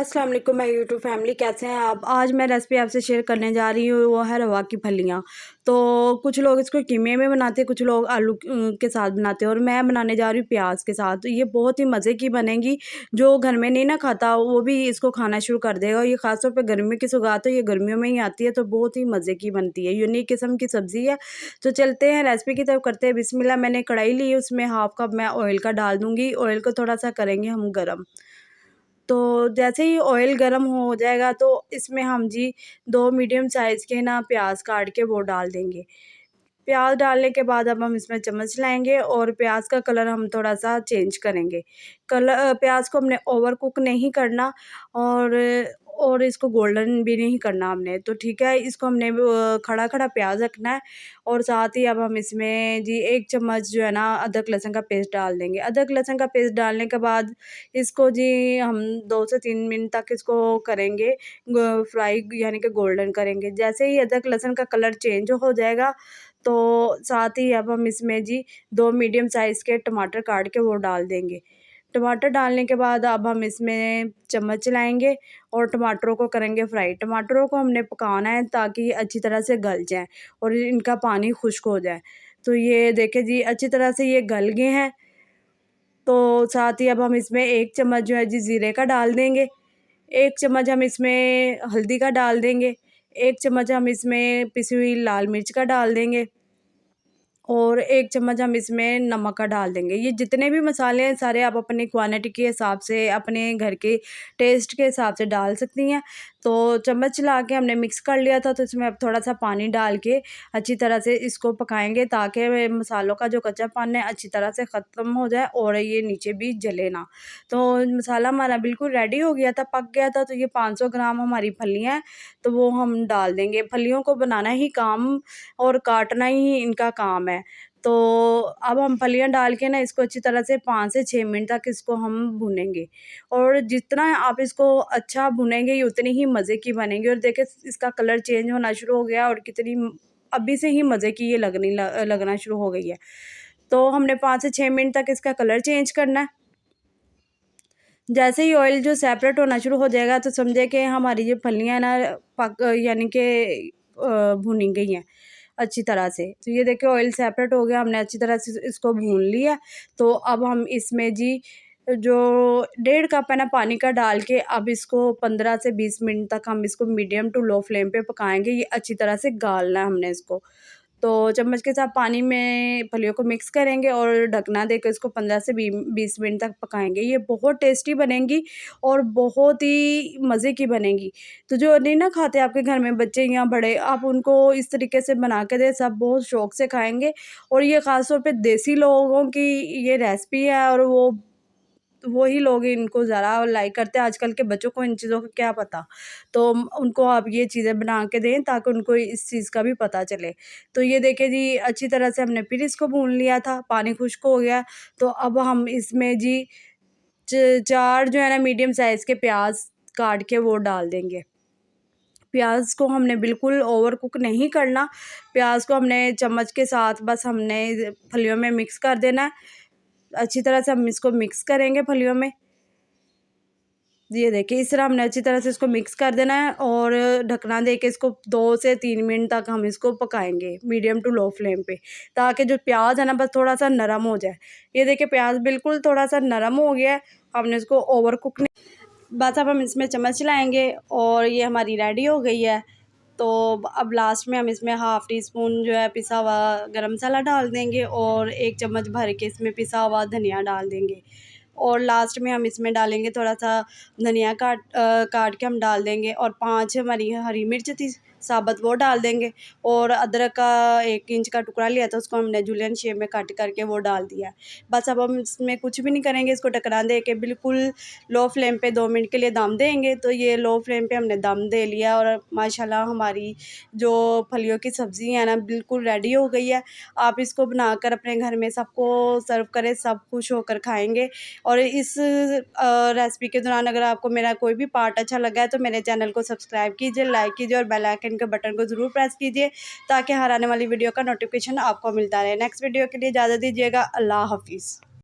अस्सलाम वालेकुम my YouTube family, कैसे हैं आप। आज मैं रेसिपी आपसे शेयर करने जा रही हूँ, वो है रवा की फलियाँ। तो कुछ लोग इसको कीमे में बनाते हैं, कुछ लोग आलू के साथ बनाते हैं और मैं बनाने जा रही हूँ प्याज के साथ। तो ये बहुत ही मज़े की बनेगी। जो घर में नहीं ना खाता वो भी इसको खाना शुरू कर देगा। ये ख़ासतौर पर गर्मियों की सौगात है, ये गर्मियों में ही आती है, तो बहुत ही मज़े की बनती है। यूनिक किस्म की सब्ज़ी है। तो चलते हैं रेसिपी की तरफ, करते हैं बिस्मिल्लाह। मैंने कढ़ाई ली है, उसमें हाफ़ कप मैं ऑयल का डाल दूँगी। ऑयल को थोड़ा सा करेंगे हम गर्म। तो जैसे ही ऑयल गरम हो जाएगा तो इसमें हम जी 2 मीडियम साइज़ के ना प्याज काट के वो डाल देंगे। प्याज डालने के बाद अब हम इसमें चम्मच लाएँगे और प्याज का कलर हम थोड़ा-सा चेंज करेंगे। प्याज को हमने ओवर कुक नहीं करना और इसको गोल्डन भी नहीं करना हमने, तो ठीक है। इसको हमने खड़ा-खड़ा प्याज रखना है और साथ ही अब हम इसमें जी 1 चम्मच जो है ना अदरक लहसुन का पेस्ट डाल देंगे। अदरक लहसुन का पेस्ट डालने के बाद इसको जी हम 2 से 3 मिनट तक इसको करेंगे फ्राई, यानी कि गोल्डन करेंगे। जैसे ही अदरक लहसुन का कलर चेंज हो जाएगा तो साथ ही अब हम इसमें जी 2 मीडियम साइज़ के टमाटर काट के वो डाल देंगे। टमाटर डालने के बाद अब हम इसमें चम्मच चलाएँगे और टमाटरों को करेंगे फ्राई। टमाटरों को हमने पकाना है ताकि ये अच्छी तरह से गल जाएँ और इनका पानी खुश्क हो जाए। तो ये देखिए जी अच्छी तरह से ये गल गए हैं। तो साथ ही अब हम इसमें 1 चम्मच जो है जी ज़ीरे का डाल देंगे। 1 चम्मच हम इसमें हल्दी का डाल देंगे। 1 चम्मच हम इसमें पिसी हुई लाल मिर्च का डाल देंगे और 1 चम्मच हम इसमें नमक का डाल देंगे। ये जितने भी मसाले हैं सारे आप अपनी क्वांटिटी के हिसाब से, अपने घर के टेस्ट के हिसाब से डाल सकती हैं। तो चम्मच चला के हमने मिक्स कर लिया था, तो इसमें अब थोड़ा-सा पानी डाल के अच्छी तरह से इसको पकाएँगे ताकि मसालों का जो कच्चापन है अच्छी तरह से ख़त्म हो जाए और ये नीचे भी जले ना। तो मसाला हमारा बिल्कुल रेडी हो गया था, पक गया था। तो ये 500 ग्राम हमारी फलियाँ हैं, तो वो हम डाल देंगे। फलियों को बनाना ही काम और काटना ही इनका काम है। तो अब हम फलियाँ डाल के ना इसको अच्छी तरह से 5 से 6 मिनट तक इसको हम भूनेंगे और जितना आप इसको अच्छा भुनेंगे ये उतनी ही मज़े की बनेगी। और देखिए इसका कलर चेंज होना शुरू हो गया और कितनी अभी से ही मज़े की ये लगना शुरू हो गई है। तो हमने 5 से 6 मिनट तक इसका कलर चेंज करना है। जैसे ही ऑयल जो सेपरेट होना शुरू हो जाएगा तो समझे कि हमारी ये फलियाँ ना यानी कि भुनी गई हैं अच्छी तरह से। तो ये देखिए ऑयल सेपरेट हो गया, हमने अच्छी तरह से इसको भून लिया। तो अब हम इसमें जी जो 1.5 कप है ना पानी का डाल के अब इसको 15 से 20 मिनट तक हम इसको मीडियम टू लो फ्लेम पे पकाएँगे। ये अच्छी तरह से गालना है हमने इसको। तो चम्मच के साथ पानी में फलियों को मिक्स करेंगे और ढकना देकर इसको 15 से 20 मिनट तक पकाएँगे। ये बहुत टेस्टी बनेंगी और बहुत ही मज़े की बनेंगी। तो जो नहीं ना खाते आपके घर में बच्चे या बड़े, आप उनको इस तरीके से बना के दें, सब बहुत शौक़ से खाएँगे। और ये ख़ास तौर पे देसी लोगों की ये रेसिपी है और वही लोग इनको ज़्यादा लाइक करते हैं। आजकल के बच्चों को इन चीज़ों का क्या पता। तो उनको आप ये चीज़ें बना के दें ताकि उनको इस चीज़ का भी पता चले। तो ये देखिए जी अच्छी तरह से हमने फिर इसको भून लिया था, पानी खुश्क हो गया। तो अब हम इसमें जी 4 जो है ना मीडियम साइज़ के प्याज़ काट के वो डाल देंगे। प्याज़ को हमने बिल्कुल ओवर कुक नहीं करना। प्याज़ को हमने चम्मच के साथ बस हमने फलियों में मिक्स कर देना है। अच्छी तरह से हम इसको मिक्स करेंगे फलियों में। ये देखिए इस तरह हमने अच्छी तरह से इसको मिक्स कर देना है और ढकना दे के इसको 2 से 3 मिनट तक हम इसको पकाएँगे मीडियम टू लो फ्लेम पे, ताकि जो प्याज़ है ना बस थोड़ा-सा नरम हो जाए। ये देखिए प्याज़ बिल्कुल थोड़ा-सा नरम हो गया है, हमने इसको ओवर कुक नहीं, बस अब हम इसमें चम्मच चलाएँगे और ये हमारी रेडी हो गई है। तो अब लास्ट में हम इसमें हाफ़ टी स्पून जो है पिसा हुआ गरम मसाला डाल देंगे और 1 चम्मच भर के इसमें पिसा हुआ धनिया डाल देंगे। और लास्ट में हम इसमें डालेंगे थोड़ा-सा धनिया काट के हम डाल देंगे और 5 हमारी हरी मिर्च थी साबुत, वो डाल देंगे। और अदरक का 1 इंच का टुकड़ा लिया था, उसको हमने जूलियन शेप में कट करके वो डाल दिया। बस अब हम इसमें कुछ भी नहीं करेंगे, इसको ढकना दे के बिल्कुल लो फ्लेम पे 2 मिनट के लिए दम देंगे। तो ये लो फ्लेम पे हमने दम दे लिया और माशाल्लाह हमारी जो फलियों की सब्ज़ी है ना बिल्कुल रेडी हो गई है। आप इसको बनाकर अपने घर में सबको सर्व करें, सब खुश होकर खाएँगे। और इस रेसिपी के दौरान अगर आपको मेरा कोई भी पार्ट अच्छा लगा है तो मेरे चैनल को सब्सक्राइब कीजिए, लाइक कीजिए और बेल आइकन के बटन को ज़रूर प्रेस कीजिए ताकि हर आने वाली वीडियो का नोटिफिकेशन आपको मिलता रहे। नेक्स्ट वीडियो के लिए इजाज़त दीजिएगा। अल्लाह हाफ़िज़।